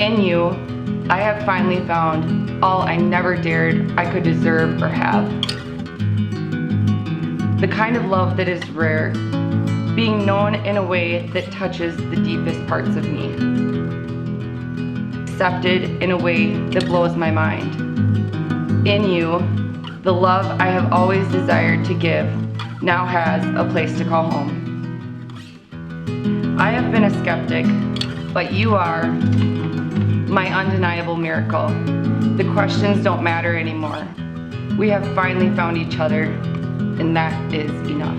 In you, I have finally found all I never dared I could deserve or have. The kind of love that is rare, being known in a way that touches the deepest parts of me. Accepted in a way that blows my mind. In you, the love I have always desired to give now has a place to call home. I have been a skeptic, but you are my undeniable miracle. The questions don't matter anymore. We have finally found each other, and that is enough.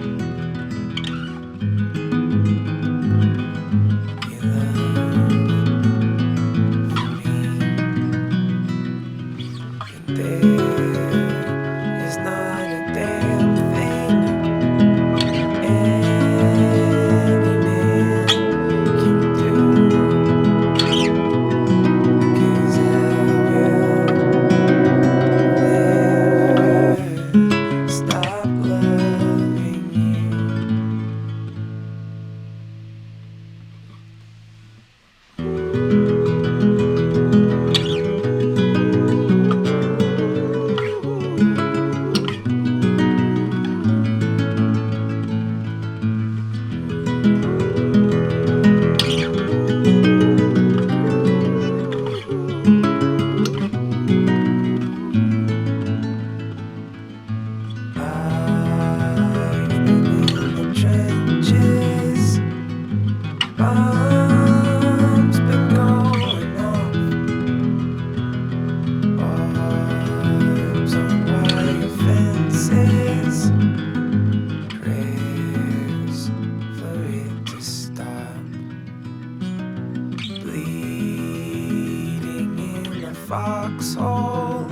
Foxhole.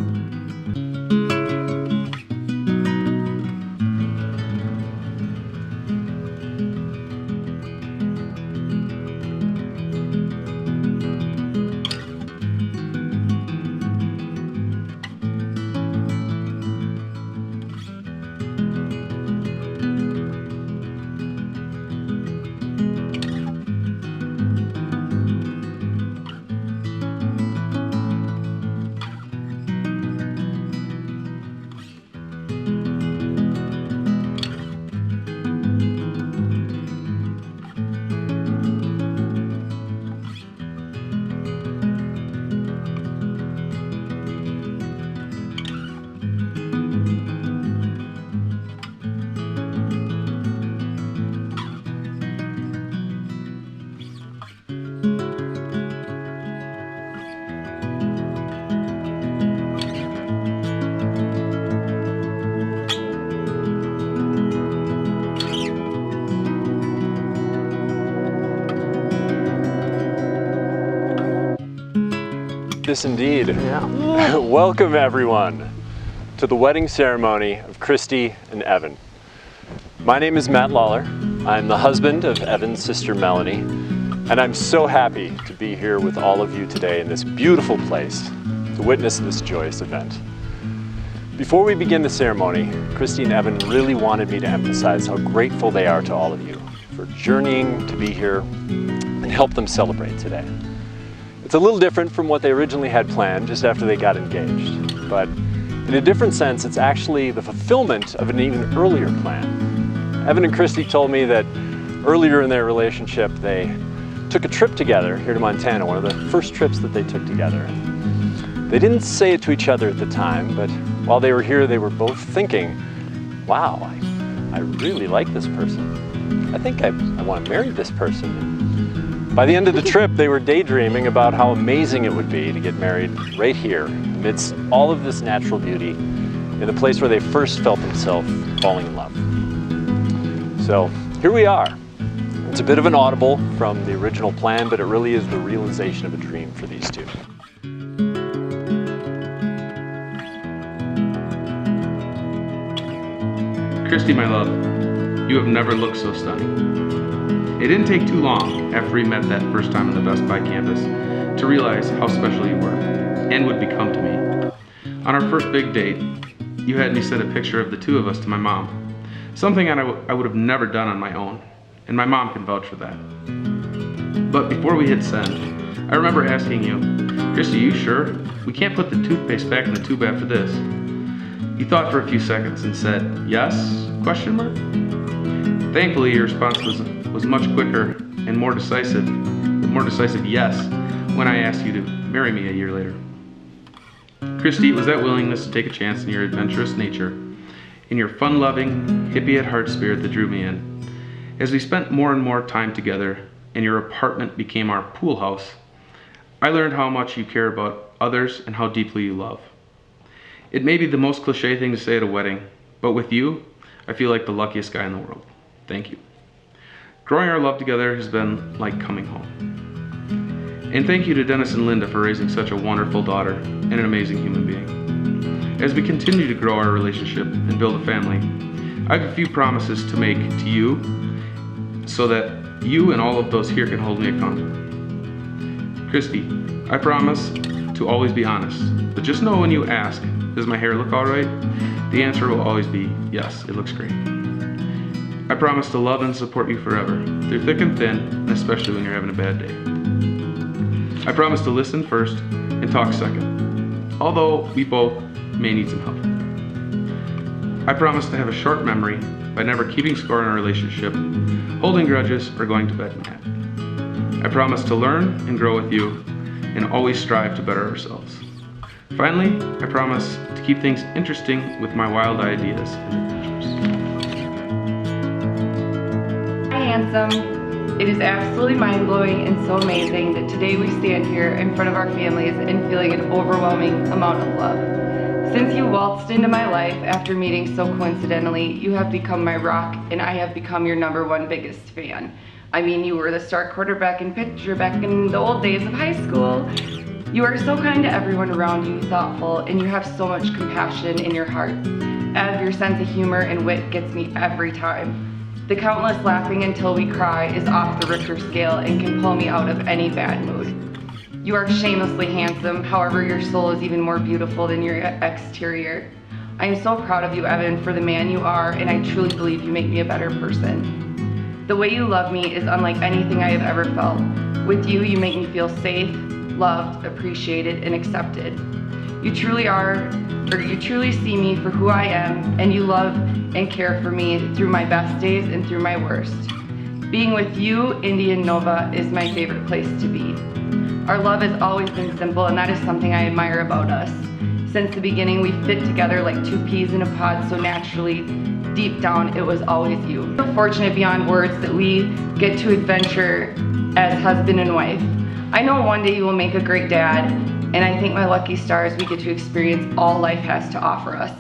Yes, indeed. Yeah. Welcome, everyone, to the wedding ceremony of Christy and Evan. My name is Matt Lawler. I'm the husband of Evan's sister, Melanie, and I'm so happy to be here with all of you today in this beautiful place to witness this joyous event. Before we begin the ceremony, Christy and Evan really wanted me to emphasize how grateful they are to all of you for journeying to be here and help them celebrate today. It's a little different from what they originally had planned just after they got engaged, but in a different sense, it's actually the fulfillment of an even earlier plan. Evan and Christy told me that earlier in their relationship, they took a trip together here to Montana, one of the first trips that they took together. They didn't say it to each other at the time, but while they were here, they were both thinking, wow, I really like this person. I think I want to marry this person. By the end of the trip, they were daydreaming about how amazing it would be to get married right here, amidst all of this natural beauty, in the place where they first felt themselves falling in love. So here we are. It's a bit of an audible from the original plan, but it really is the realization of a dream for these two. Christy, my love, you have never looked so stunning. It didn't take too long after we met that first time on the Best Buy campus to realize how special you were and would become to me. On our first big date, you had me send a picture of the two of us to my mom, something I would have never done on my own, and my mom can vouch for that. But before we hit send, I remember asking you, "Christy, you sure? We can't put the toothpaste back in the tube after this." You thought for a few seconds and said, "Yes?" Question mark. Thankfully, your response was much quicker and more decisive yes when I asked you to marry me a year later. Christy, it was that willingness to take a chance in your adventurous nature, in your fun-loving, hippie-at-heart spirit that drew me in. As we spent more and more time together and your apartment became our pool house, I learned how much you care about others and how deeply you love. It may be the most cliche thing to say at a wedding, but with you, I feel like the luckiest guy in the world. Thank you. Growing our love together has been like coming home. And thank you to Dennis and Linda for raising such a wonderful daughter and an amazing human being. As we continue to grow our relationship and build a family, I have a few promises to make to you so that you and all of those here can hold me accountable. Christy, I promise to always be honest, but just know when you ask, "Does my hair look all right?" the answer will always be, "Yes, it looks great." I promise to love and support you forever, through thick and thin, and especially when you're having a bad day. I promise to listen first and talk second, although we both may need some help. I promise to have a short memory by never keeping score in our relationship, holding grudges, or going to bed mad. I promise to learn and grow with you and always strive to better ourselves. Finally, I promise to keep things interesting with my wild ideas and adventures. Hi, handsome. It is absolutely mind-blowing and so amazing that today we stand here in front of our families and feeling an overwhelming amount of love. Since you waltzed into my life after meeting so coincidentally, you have become my rock and I have become your #1 biggest fan. I mean, you were the star quarterback and pitcher back in the old days of high school. You are so kind to everyone around you, thoughtful, and you have so much compassion in your heart. Your sense of humor and wit gets me every time. The countless laughing until we cry is off the Richter scale and can pull me out of any bad mood. You are shamelessly handsome, however your soul is even more beautiful than your exterior. I am so proud of you, Evan, for the man you are, and I truly believe you make me a better person. The way you love me is unlike anything I have ever felt. With you, you make me feel safe, loved, appreciated, and accepted. You truly see me for who I am, and you love and care for me through my best days and through my worst. Being with you, Indian Nova, is my favorite place to be. Our love has always been simple, and that is something I admire about us. Since the beginning, we fit together like two peas in a pod so naturally. Deep down, it was always you. We're fortunate beyond words that we get to adventure as husband and wife. I know one day you will make a great dad, and I think my lucky stars we get to experience all life has to offer us.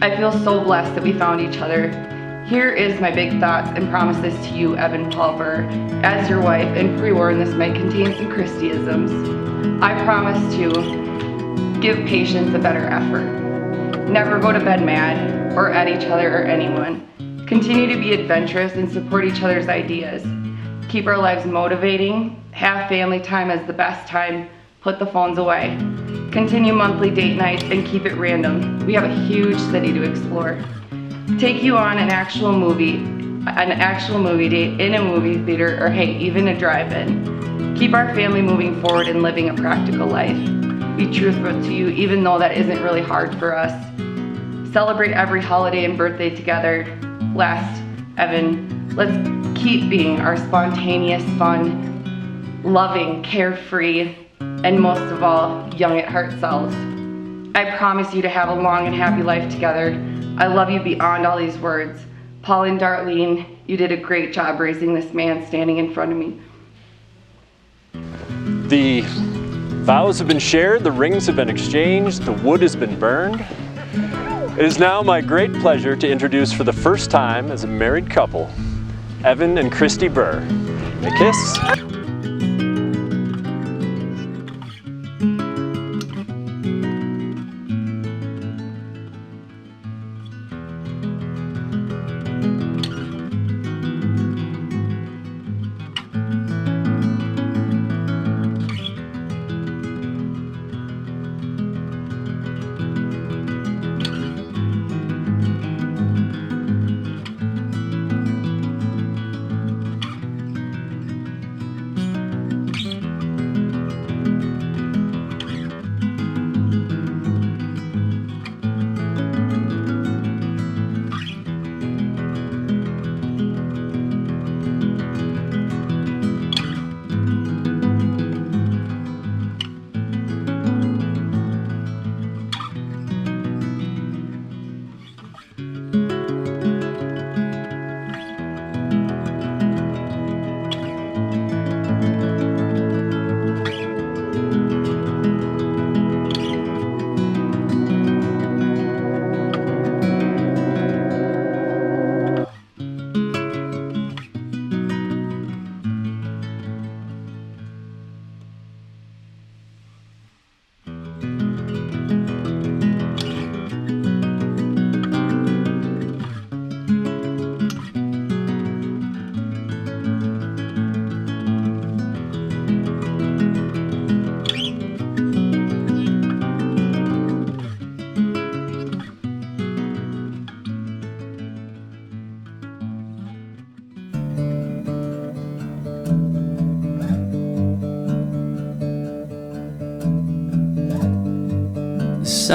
I feel so blessed that we found each other. Here is my big thoughts and promises to you, Evan Paul Buhr, as your wife, and pre-warn this might contain some Christyisms. I promise to give patience a better effort. Never go to bed mad or at each other or anyone. Continue to be adventurous and support each other's ideas. Keep our lives motivating. Have family time as the best time. Put the phones away. Continue monthly date nights and keep it random. We have a huge city to explore. Take you on an actual movie date in a movie theater, or hey, even a drive-in. Keep our family moving forward and living a practical life. Be truthful to you, even though that isn't really hard for us. Celebrate every holiday and birthday together. Last, Evan, let's keep being our spontaneous, fun, loving, carefree, and most of all, young at heart selves. I promise you to have a long and happy life together. I love you beyond all these words. Paul and Darlene, you did a great job raising this man standing in front of me. The vows have been shared, the rings have been exchanged, the wood has been burned. It is now my great pleasure to introduce for the first time as a married couple, Evan and Christy Buhr. A kiss.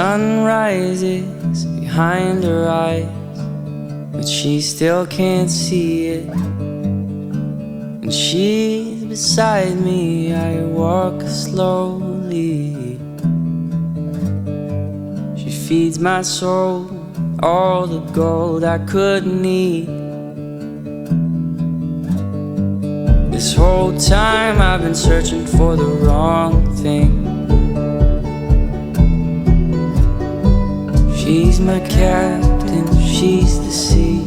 sun rises behind her eyes, but she still can't see it. And she's beside me, I walk slowly. She feeds my soul all the gold I could need. This whole time I've been searching for the wrong thing. She's my captain, she's the sea.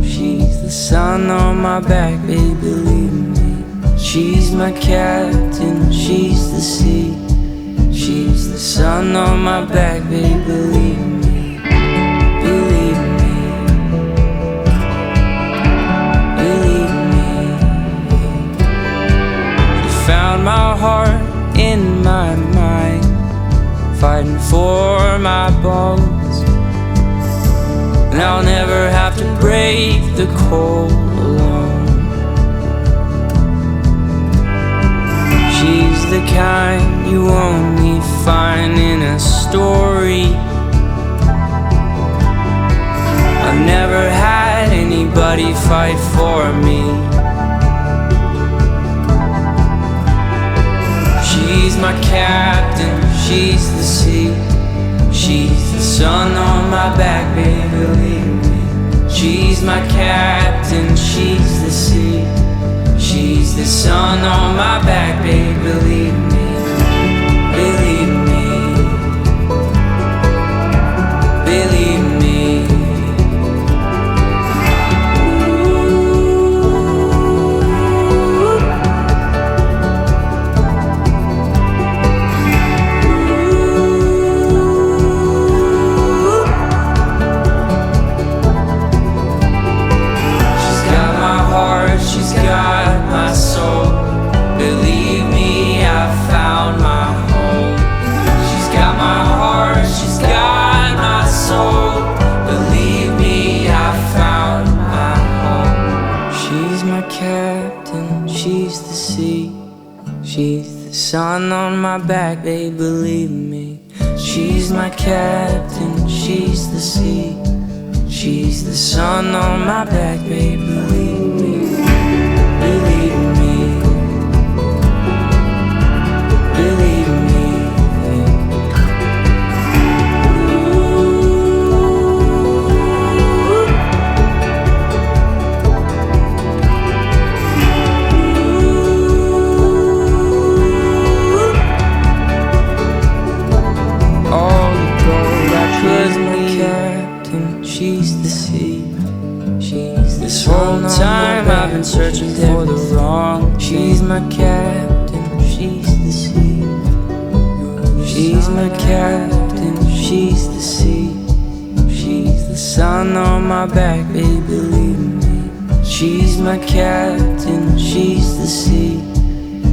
She's the sun on my back, baby, believe me. She's my captain, she's the sea. She's the sun on my back, baby, believe me. Believe me. Believe me. She found my heart in my mind, fighting for my bones. And I'll never have to brave the cold alone. She's the kind you only find in a story. I've never had anybody fight for me. She's my captain, she's the sea. She's the sun on my back, baby, believe me. She's my captain, she's the sea. She's the sun on my back, baby, believe me. Believe me. Believe me. She's the sun on my back, babe, believe me. She's my captain, she's the sea. She's the sun on my back, babe, believe me. Believe me. Believe me. She's the sea. She's this whole time I've been searching for the wrong. She's my captain, she's the sea. She's my captain, she's the sea. She's the sun on my back, baby, believe me. She's my captain, she's the sea.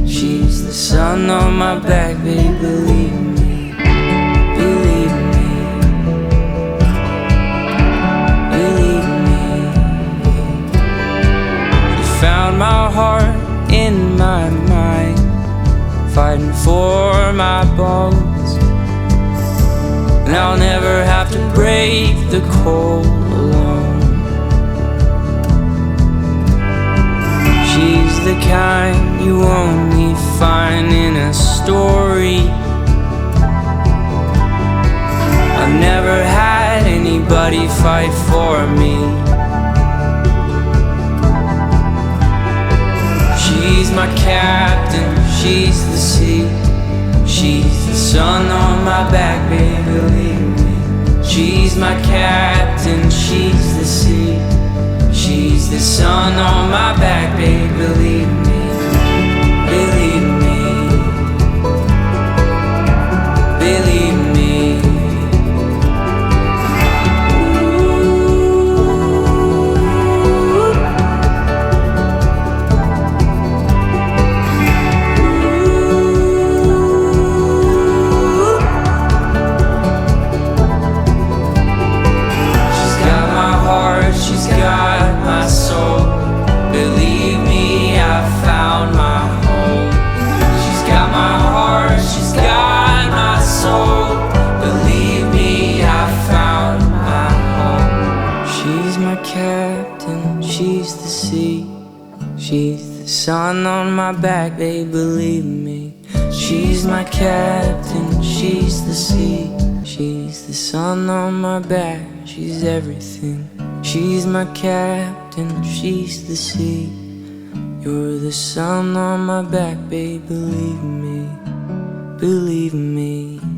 She's the sun on my back, baby, believe me. Believe me. Found my heart in my mind, fighting for my bones. And I'll never have to brave the cold alone. She's the kind you only find in a story. I've never had anybody fight for me. She's my captain, she's the sea. She's the sun on my back, baby, believe me. She's my captain, she's the sea. She's the sun on my back, baby, believe me. Believe me. Believe me. She's got my soul. Believe me, I found sea. She's the sun on my back, babe, believe me. She's my captain, she's the sea. She's the sun on my back, she's everything. She's my captain, she's the sea. You're the sun on my back, babe, believe me, believe me.